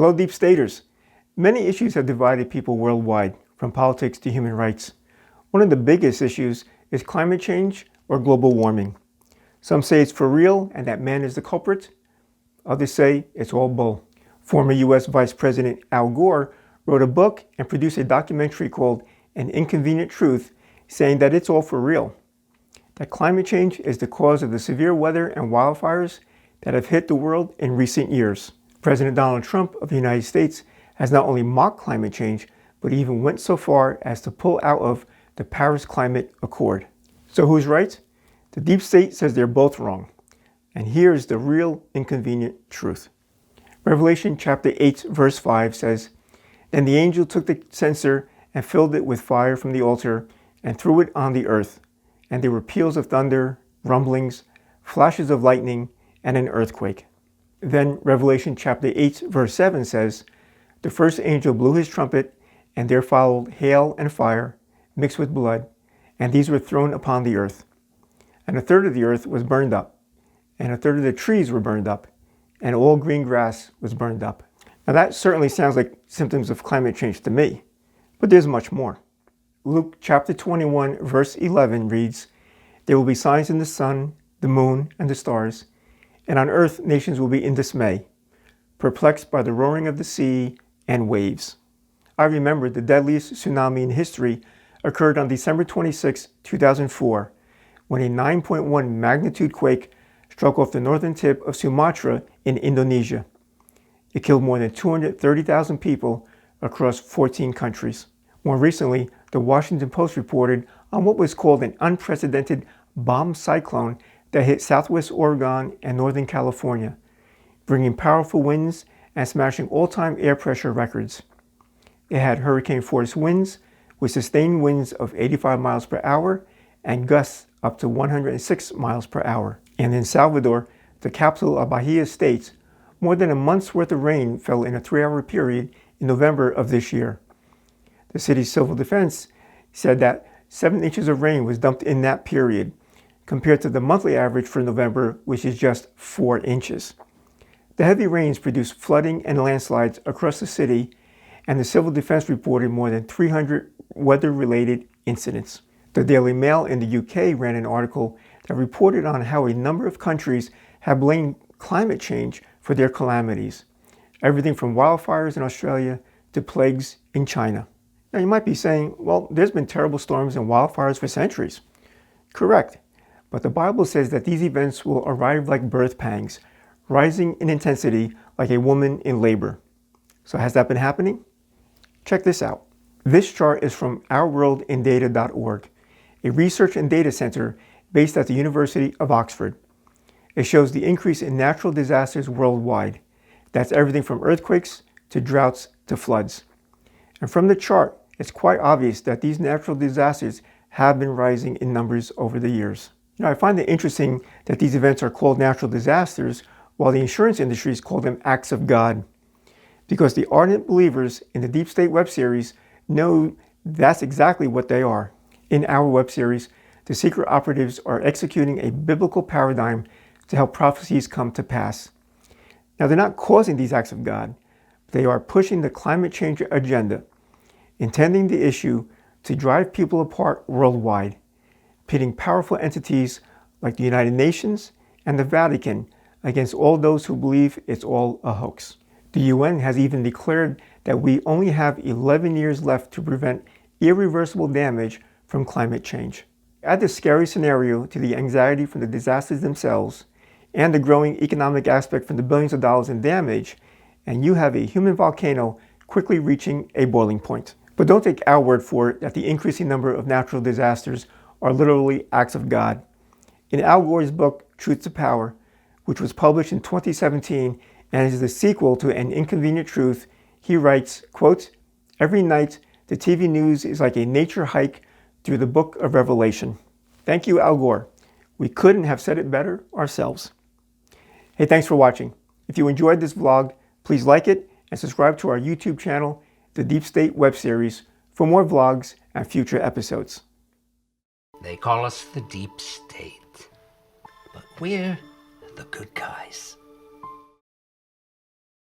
Hello, Deep Staters. Many issues have divided people worldwide, from politics to human rights. One of the biggest issues is climate change or global warming. Some say it's for real and that man is the culprit. Others say it's all bull. Former U.S. Vice President Al Gore wrote a book and produced a documentary called An Inconvenient Truth, saying that it's all for real. That climate change is the cause of the severe weather and wildfires that have hit the world in recent years. President Donald Trump of the United States has not only mocked climate change, but even went so far as to pull out of the Paris Climate Accord. So who's right? The deep state says they're both wrong. And here's the real inconvenient truth. Revelation chapter 8 verse 5 says, "Then the angel took the censer and filled it with fire from the altar and threw it on the earth. And there were peals of thunder, rumblings, flashes of lightning, and an earthquake." Then Revelation chapter 8 verse 7 says, "The first angel blew his trumpet, and there followed hail and fire, mixed with blood, and these were thrown upon the earth. And a third of the earth was burned up, and a third of the trees were burned up, and all green grass was burned up." Now that certainly sounds like symptoms of climate change to me, but there's much more. Luke chapter 21 verse 11 reads, "There will be signs in the sun, the moon, and the stars, and on earth nations will be in dismay, perplexed by the roaring of the sea and waves." I remember the deadliest tsunami in history occurred on December 26, 2004, when a 9.1 magnitude quake struck off the northern tip of Sumatra in Indonesia. It killed more than 230,000 people across 14 countries. More recently, the Washington Post reported on what was called an unprecedented bomb cyclone that hit southwest Oregon and northern California, bringing powerful winds and smashing all-time air pressure records. It had hurricane-force winds with sustained winds of 85 miles per hour and gusts up to 106 miles per hour. And in Salvador, the capital of Bahia State, more than a month's worth of rain fell in a 3-hour period in November of this year. The city's civil defense said that 7 inches of rain was dumped in that period, compared to the monthly average for November, which is just 4 inches. The heavy rains produced flooding and landslides across the city, and the civil defense reported more than 300 weather-related incidents. The Daily Mail in the UK ran an article that reported on how a number of countries have blamed climate change for their calamities, everything from wildfires in Australia to plagues in China. Now you might be saying, well, there's been terrible storms and wildfires for centuries. Correct. But the Bible says that these events will arrive like birth pangs, rising in intensity like a woman in labor. So has that been happening? Check this out. This chart is from ourworldindata.org, a research and data center based at the University of Oxford. It shows the increase in natural disasters worldwide. That's everything from earthquakes to droughts to floods. And from the chart, it's quite obvious that these natural disasters have been rising in numbers over the years. I find it interesting that these events are called natural disasters while the insurance industries call them acts of God. Because the ardent believers in the Deep State web series know that's exactly what they are. In our web series, the secret operatives are executing a biblical paradigm to help prophecies come to pass. Now, they're not causing these acts of God. They are pushing the climate change agenda, intending the issue to drive people apart worldwide, pitting powerful entities like the United Nations and the Vatican against all those who believe it's all a hoax. The UN has even declared that we only have 11 years left to prevent irreversible damage from climate change. Add this scary scenario to the anxiety from the disasters themselves and the growing economic aspect from the billions of dollars in damage, and you have a human volcano quickly reaching a boiling point. But don't take our word for it that the increasing number of natural disasters are literally acts of God. In Al Gore's book, Truth to Power, which was published in 2017 and is the sequel to An Inconvenient Truth, he writes, quote, "Every night, the TV news is like a nature hike through the book of Revelation." Thank you, Al Gore. We couldn't have said it better ourselves. Hey, thanks for watching. If you enjoyed this vlog, please like it and subscribe to our YouTube channel, The Deep State Web Series, for more vlogs and future episodes. They call us the Deep State, but we're the good guys.